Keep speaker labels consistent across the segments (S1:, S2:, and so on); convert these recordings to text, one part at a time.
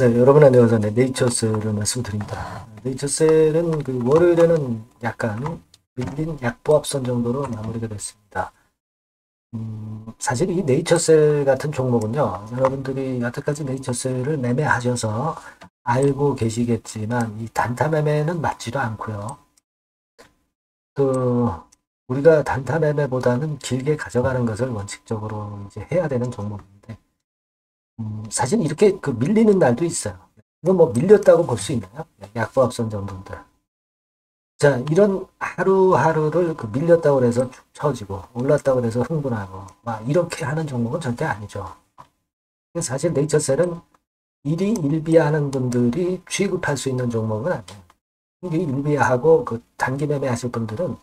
S1: 네, 여러분 안녕하세요. 네, 네이처셀을 말씀드립니다. 네이처셀은 그 월요일에는 약간 밀린 약보합선 정도로 마무리가 됐습니다. 사실 이 네이처셀 같은 종목은요, 여러분들이 여태까지 네이처셀을 매매하셔서 알고 계시겠지만 이 단타 매매는 맞지도 않고요. 또 우리가 단타 매매보다는 길게 가져가는 것을 원칙적으로 이제 해야 되는 종목인데 사실 이렇게 그 밀리는 날도 있어요. 이건 뭐 밀렸다고 볼 수 있나요? 약보합선 정도인데. 자, 이런 하루하루를 그 밀렸다고 해서 축 처지고 올랐다고 해서 흥분하고 막 이렇게 하는 종목은 절대 아니죠. 사실 네이처셀은 일희일비하는 분들이 취급할 수 있는 종목은 아니에요. 일희일비하고 그 단기 매매 하실 분들은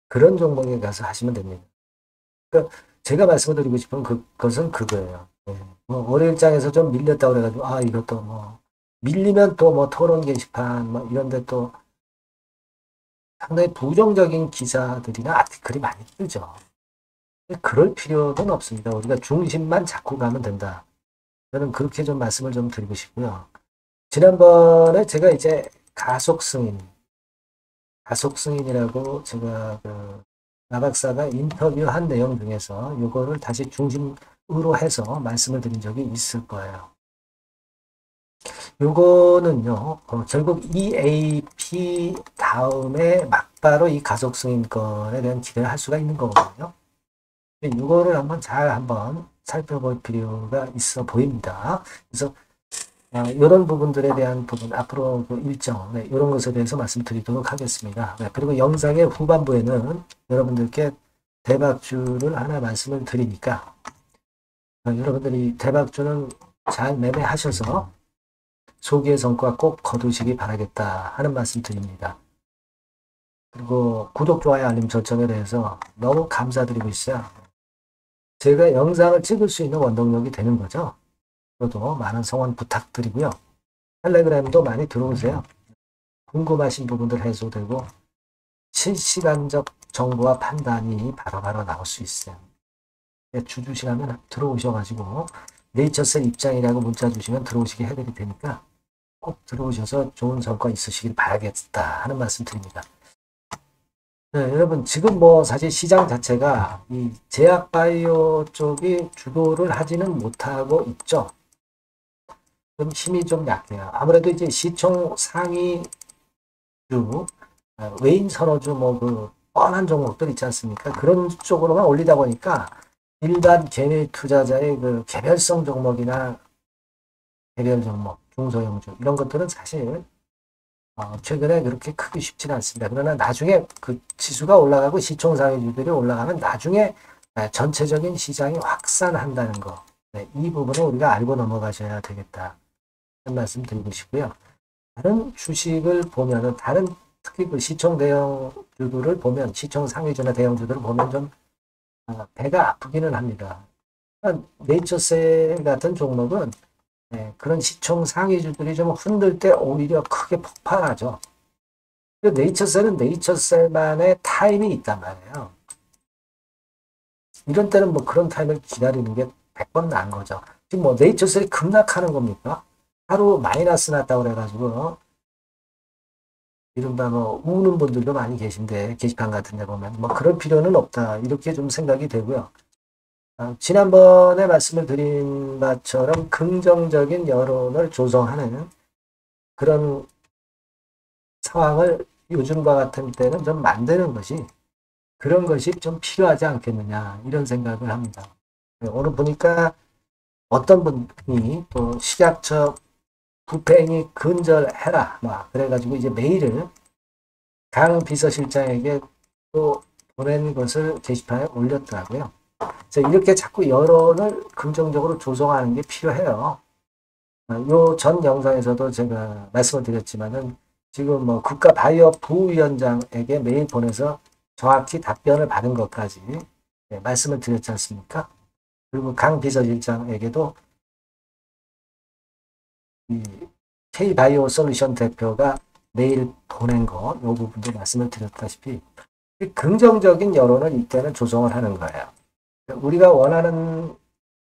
S1: 그런 종목에 가서 하시면 됩니다. 그러니까 제가 말씀드리고 싶은 그것은 그거예요. 예. 뭐 월요일장에서 좀 밀렸다고 그래가지고 아 이것도 뭐 밀리면 또 뭐 토론 게시판 뭐 이런데 또 상당히 부정적인 기사들이나 아티클이 많이 뜨죠. 그럴 필요는 없습니다. 우리가 중심만 잡고 가면 된다. 저는 그렇게 좀 말씀을 좀 드리고 싶고요. 지난번에 제가 이제 가속승인이라고 제가 그 나박사가 인터뷰한 내용 중에서 이거를 다시 중심으로 해서 말씀을 드린 적이 있을 거예요. 요거는요, 결국 EAP 다음에 막바로 이 가속승인권에 대한 기대를 할 수가 있는 거거든요. 이거를 한번 살펴볼 필요가 있어 보입니다. 그래서 이런 부분들에 대한 부분 앞으로 그 일정 이런 것에 대해서 말씀드리도록 하겠습니다. 그리고 영상의 후반부에는 여러분들께 대박주를 하나 말씀을 드리니까 여러분들이 대박주는 잘 매매하셔서 소기의 성과 꼭 거두시기 바라겠다 하는 말씀 드립니다. 그리고 구독, 좋아요, 알림 설정에 대해서 너무 감사드리고 있어요. 제가 영상을 찍을 수 있는 원동력이 되는 거죠. 저도 많은 성원 부탁드리고요. 텔레그램도 많이 들어오세요. 궁금하신 부분들 해소되고 실시간적 정보와 판단이 바로바로 나올 수 있어요. 주주시라면 들어오셔가지고 네이처셀 입장이라고 문자 주시면 들어오시게 해드릴 테니까 꼭 들어오셔서 좋은 성과 있으시길 바라겠다 하는 말씀 드립니다. 네, 여러분 지금 뭐 사실 시장 자체가 이 제약바이오 쪽이 주도를 하지는 못하고 있죠. 좀 힘이 좀 약해요. 아무래도 이제 시총 상위주, 외인 선호주 뭐 그 뻔한 종목들 있지 않습니까? 그런 쪽으로만 올리다 보니까 일반 개미 투자자의 그 개별성 종목이나 개별 종목, 중소형주 이런 것들은 사실 최근에 그렇게 크기 쉽지는 않습니다. 그러나 나중에 그 지수가 올라가고 시총 상위주들이 올라가면 나중에 전체적인 시장이 확산한다는 거. 네, 이 부분을 우리가 알고 넘어가셔야 되겠다. 하는 말씀 드리고 싶고요. 다른 주식을 보면은 특히 그 시총 대형주들을 보면 시총 상위주나 대형주들을 보면 좀 배가 아프기는 합니다. 네이처셀 같은 종목은 그런 시총 상위주들이 좀 흔들 때 오히려 크게 폭발하죠. 네이처셀은 네이처셀만의 타임이 있단 말이에요. 이런 때는 뭐 그런 타임을 기다리는 게 100번 나은 거죠. 지금 뭐 네이처셀이 급락하는 겁니까? 하루 마이너스 났다고 그래가지고 이른바 뭐 우는 분들도 많이 계신데 게시판 같은 데 보면 뭐 그럴 필요는 없다 이렇게 좀 생각이 되고요. 지난번에 말씀을 드린 바처럼 긍정적인 여론을 조성하는 그런 상황을 요즘과 같은 때는 좀 만드는 것이 그런 것이 좀 필요하지 않겠느냐 이런 생각을 합니다. 오늘 보니까 어떤 분이 또 식약처 부패행위 근절해라 막 그래가지고 이제 메일을 강 비서실장에게 또 보낸 것을 게시판에 올렸더라고요. 그래서 이렇게 자꾸 여론을 긍정적으로 조성하는 게 필요해요. 요 전 영상에서도 제가 말씀을 드렸지만은 지금 뭐 국가바이오 부위원장에게 메일 보내서 정확히 답변을 받은 것까지 말씀을 드렸지 않습니까? 그리고 강 비서실장에게도 이 K바이오 솔루션 대표가 메일 보낸 거, 요 부분도 말씀을 드렸다시피 긍정적인 여론을 이때는 조성을 하는 거예요. 우리가 원하는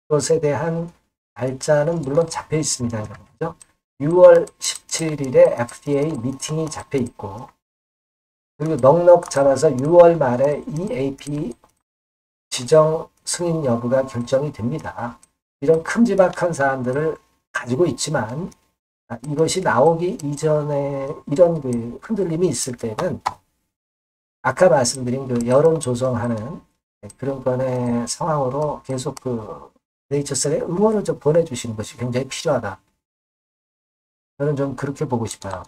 S1: 것에 대한 날짜는 물론 잡혀 있습니다. 그렇죠? 6월 17일에 FDA 미팅이 잡혀 있고, 그리고 넉넉 잡아서 6월 말에 EAP 지정 승인 여부가 결정이 됩니다. 이런 큼지막한 사안들을 가지고 있지만, 이것이 나오기 이전에 이런 그 흔들림이 있을 때는 아까 말씀드린 그 여론 조성하는 그런 건의 상황으로 계속 그 네이처셀에 응원을 좀 보내주시는 것이 굉장히 필요하다. 저는 좀 그렇게 보고 싶어요.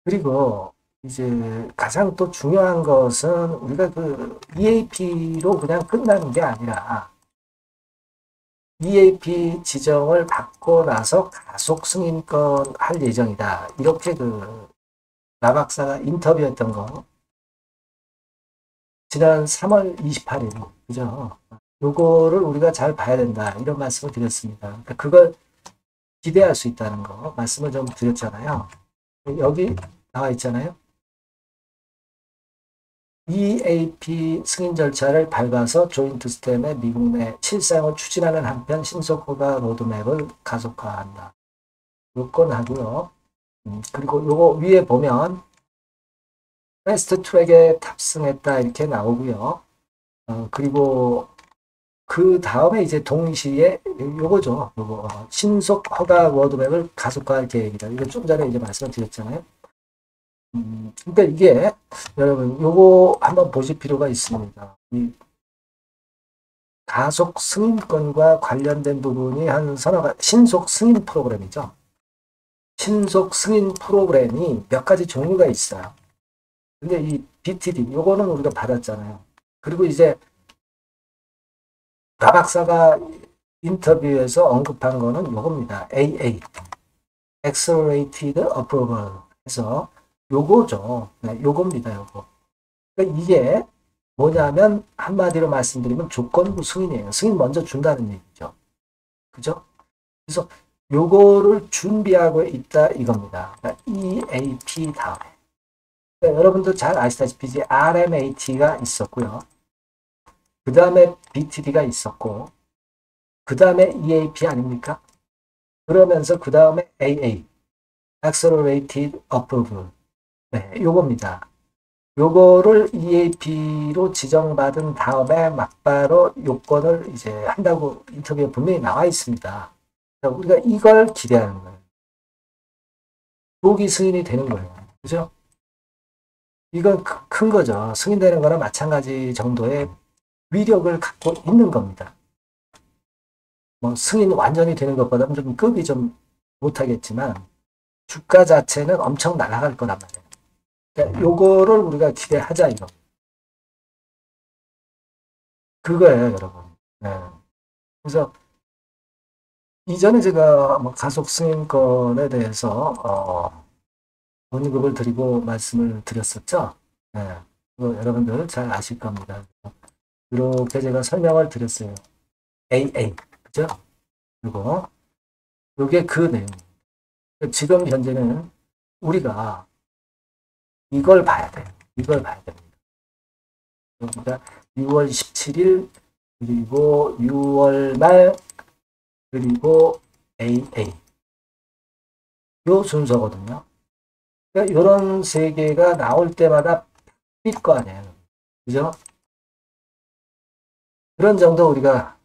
S1: 그리고 이제 가장 또 중요한 것은 우리가 그 EAP로 그냥 끝나는 게 아니라 EAP 지정을 받고 나서 가속 승인권 할 예정이다. 이렇게 그 나 박사가 인터뷰했던 거 지난 3월 28일 그죠? 요거를 우리가 잘 봐야 된다. 이런 말씀을 드렸습니다. 그러니까 그걸 기대할 수 있다는 거 말씀을 좀 드렸잖아요. 여기 나와 있잖아요. EAP 승인 절차를 밟아서 조인트 스템의 미국 내 실사용을 추진하는 한편 신속 허가 로드맵을 가속화한다. 요건 하고요. 그리고 요거 위에 보면 패스트 트랙에 탑승했다 이렇게 나오고요. 그리고 그 다음에 이제 동시에 요거죠. 요거 신속 허가 로드맵을 가속화할 계획이다. 이거 좀 전에 이제 말씀을 드렸잖아요. 그러니까 이게 여러분 요거 한번 보실 필요가 있습니다. 이 가속 승인권과 관련된 부분이 한 서너 가지 신속 승인 프로그램이죠. 신속 승인 프로그램이 몇 가지 종류가 있어요. 근데 이 BTD 요거는 우리가 받았잖아요. 그리고 이제 라 박사가 인터뷰에서 언급한 거는 요겁니다. AA Accelerated Approval 해서 요거죠. 네, 요겁니다. 요거. 그러니까 이게 뭐냐면 한마디로 말씀드리면 조건부 승인이에요. 승인 먼저 준다는 얘기죠. 그죠? 그래서 요거를 준비하고 있다 이겁니다. 그러니까 EAP 다음에. 그러니까 여러분도 잘 아시다시피 이제 RMAT가 있었고요. 그 다음에 BTD가 있었고 그 다음에 EAP 아닙니까? 그러면서 그 다음에 AA Accelerated Approval 네, 요겁니다. 요거를 EAP로 지정받은 다음에 막바로 요건을 이제 한다고 인터뷰에 분명히 나와 있습니다. 우리가 이걸 기대하는 거예요. 조기 승인이 되는 거예요. 그죠? 이건 큰 거죠. 승인되는 거나 마찬가지 정도의 위력을 갖고 있는 겁니다. 뭐 승인 완전히 되는 것보다는 좀 급이 좀 못하겠지만 주가 자체는 엄청 날아갈 거란 말이에요. 그러니까 요거를 우리가 기대하자 이거. 그거예요, 여러분. 네. 그래서 이전에 제가 뭐 가속 승인권에 대해서 언급을 드리고 말씀을 드렸었죠. 네. 여러분들 잘 아실 겁니다. 이렇게 제가 설명을 드렸어요. AA, 그죠? 그리고 이게 그 내용. 지금 현재는 우리가 이걸 봐야 돼요. 이걸 봐야 됩니다. 그러니까 6월 17일 그리고 6월 말 그리고 AA 요 순서거든요. 그러니까 이런 세 개가 나올 때마다 뛸 거 아니에요. 그죠? 그런 정도 우리가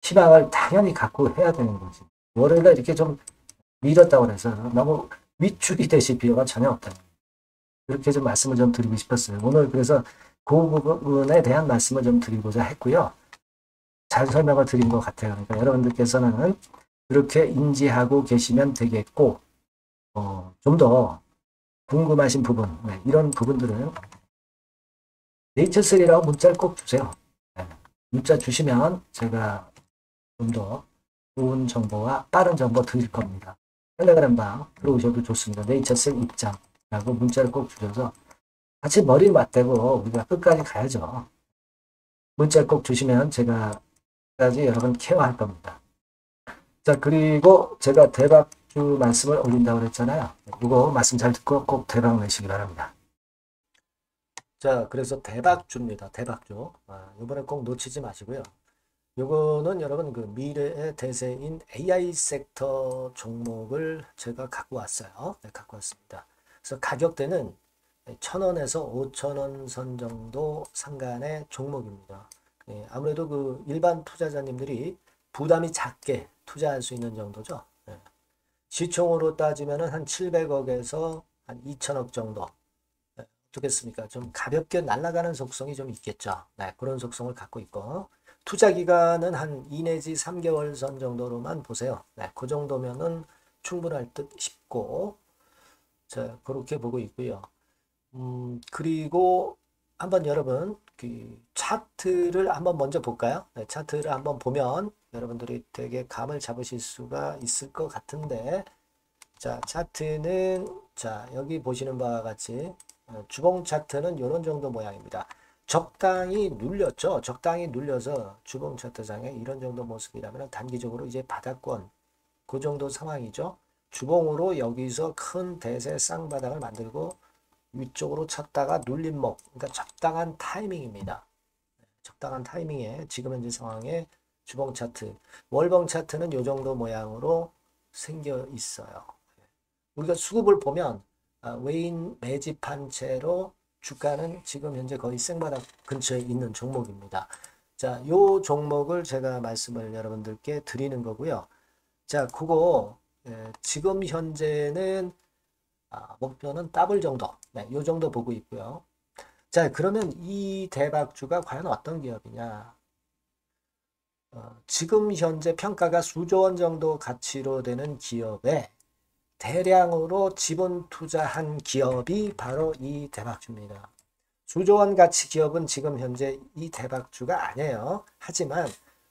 S1: 희망을 당연히 갖고 해야 되는 거지. 월요일에 이렇게 좀 미뤘다고 해서 너무 위축이 되실 필요가 전혀 없다. 그렇게 좀 말씀을 좀 드리고 싶었어요. 오늘 그래서 그 부분에 대한 말씀을 좀 드리고자 했고요. 잘 설명을 드린 것 같아요. 그러니까 여러분들께서는 그렇게 인지하고 계시면 되겠고, 좀 더 궁금하신 부분, 네, 이런 부분들은 네이처셀이라고 문자를 꼭 주세요. 네, 문자 주시면 제가 좀 더 좋은 정보와 빠른 정보 드릴 겁니다. 텔레그램방 들어오셔도 좋습니다. 네이처셀 입장라고 문자를 꼭 주셔서 같이 머리 맞대고 우리가 끝까지 가야죠. 문자 꼭 주시면 제가 끝까지 여러분 케어할 겁니다. 자, 그리고 제가 대박주 말씀을 올린다고 그랬잖아요. 이거 말씀 잘 듣고 꼭 대박 내시기 바랍니다. 자, 그래서 대박주입니다. 대박주. 이번에 꼭 놓치지 마시고요. 요거는 여러분 그 미래의 대세인 AI 섹터 종목을 제가 갖고 왔어요. 네, 갖고 왔습니다. 그래서 가격대는 1,000원에서 5,000원 선 정도 상간의 종목입니다. 예, 아무래도 그 일반 투자자님들이 부담이 작게 투자할 수 있는 정도죠. 예. 시총으로 따지면은 한 700억에서 한 2천억 정도. 예, 어떻겠습니까? 좀 가볍게 날아가는 속성이 좀 있겠죠. 네, 그런 속성을 갖고 있고. 투자 기간은 한 2 내지 3개월 선 정도로만 보세요. 네, 그 정도면은 충분할 듯 싶고, 자, 그렇게 보고 있고요. 그리고 한번 여러분, 그 차트를 한번 먼저 볼까요? 네, 차트를 한번 보면 여러분들이 되게 감을 잡으실 수가 있을 것 같은데, 자, 차트는, 자, 여기 보시는 바와 같이, 주봉 차트는 이런 정도 모양입니다. 적당히 눌렸죠. 적당히 눌려서 주봉 차트상에 이런 정도 모습이라면 단기적으로 이제 바닥권 그 정도 상황이죠. 주봉으로 여기서 큰 대세 쌍바닥을 만들고 위쪽으로 쳤다가 눌림목, 그러니까 적당한 타이밍입니다. 적당한 타이밍에 지금 현재 상황에 주봉 차트, 월봉 차트는 이 정도 모양으로 생겨 있어요. 우리가 수급을 보면 외인 매집한 채로 주가는 지금 현재 거의 생바닥 근처에 있는 종목입니다. 자, 요 종목을 제가 말씀을 여러분들께 드리는 거고요. 자, 그거 지금 현재는 목표는 더블 정도, 네, 요 정도 보고 있고요. 자, 그러면 이 대박주가 과연 어떤 기업이냐? 지금 현재 평가가 수조 원 정도 가치로 되는 기업에 대량으로 지분 투자한 기업이 바로 이 대박주입니다. 수조 원 가치 기업은 지금 현재 이 대박주가 아니에요. 하지만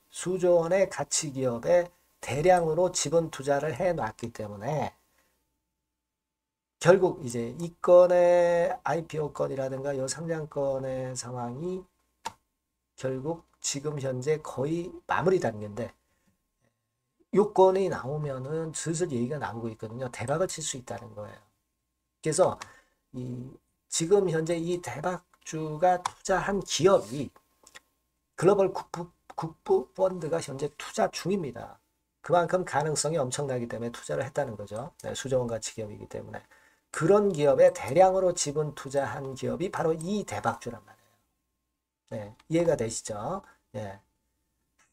S1: 수조 원의 가치 기업에 대량으로 지분 투자를 해 놨기 때문에 결국 이제 이 건의 IPO 건이라든가 이 상장건의 상황이 결국 지금 현재 거의 마무리 단계인데 요건이 나오면은 슬슬 얘기가 나오고 있거든요. 대박을 칠 수 있다는 거예요. 그래서 이 지금 현재 이 대박주가 투자한 기업이 글로벌 국부 펀드가 현재 투자 중입니다. 그만큼 가능성이 엄청나기 때문에 투자를 했다는 거죠. 네, 수조원 가치 기업이기 때문에. 그런 기업에 대량으로 지분 투자한 기업이 바로 이 대박주란 말이에요. 네, 이해가 되시죠? 네.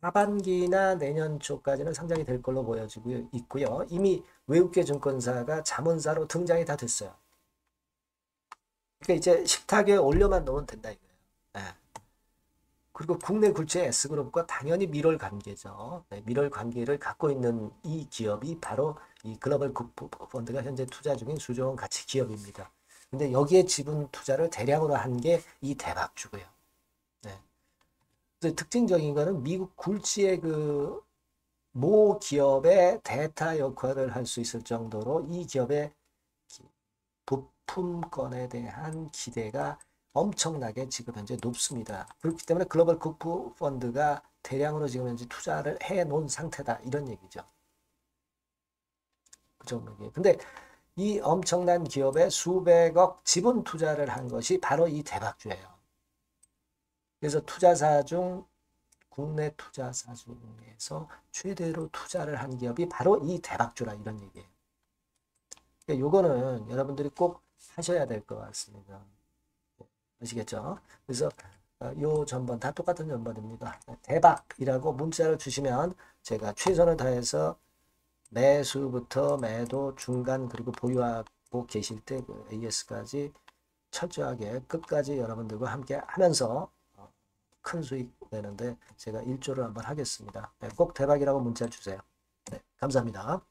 S1: 하반기나 내년 초까지는 상장이 될 걸로 보여지고 있고요. 이미 외국계 증권사가 자문사로 등장이 다 됐어요. 그러니까 이제 식탁에 올려만 놓으면 된다 이거예요. 네. 그리고 국내 굴지의 S그룹과 당연히 밀월 관계죠. 네, 밀월 관계를 갖고 있는 이 기업이 바로 이 글로벌 펀드가 현재 투자 중인 수조 원 가치 기업입니다. 근데 여기에 지분 투자를 대량으로 한 게 이 대박주고요. 네. 특징적인 거는 미국 굴지의 그 모 기업의 대타 역할을 할 수 있을 정도로 이 기업의 부품권에 대한 기대가 엄청나게 지금 현재 높습니다. 그렇기 때문에 글로벌 국부 펀드가 대량으로 지금 현재 투자를 해 놓은 상태다. 이런 얘기죠. 그 종목이. 근데 이 엄청난 기업에 수백억 지분 투자를 한 것이 바로 이 대박주예요. 그래서 투자사 중 국내 투자사 중에서 최대로 투자를 한 기업이 바로 이 대박주라 이런 얘기예요. 그러니까 요거는 여러분들이 꼭 하셔야 될 것 같습니다. 아시겠죠? 그래서 요 전번 다 똑같은 전번입니다. 대박이라고 문자를 주시면 제가 최선을 다해서 매수부터 매도 중간 그리고 보유하고 계실 때 그 AS까지 철저하게 끝까지 여러분들과 함께 하면서 큰 수익 내는데 제가 일조를 한번 하겠습니다. 네, 꼭 대박이라고 문자 주세요. 네, 감사합니다.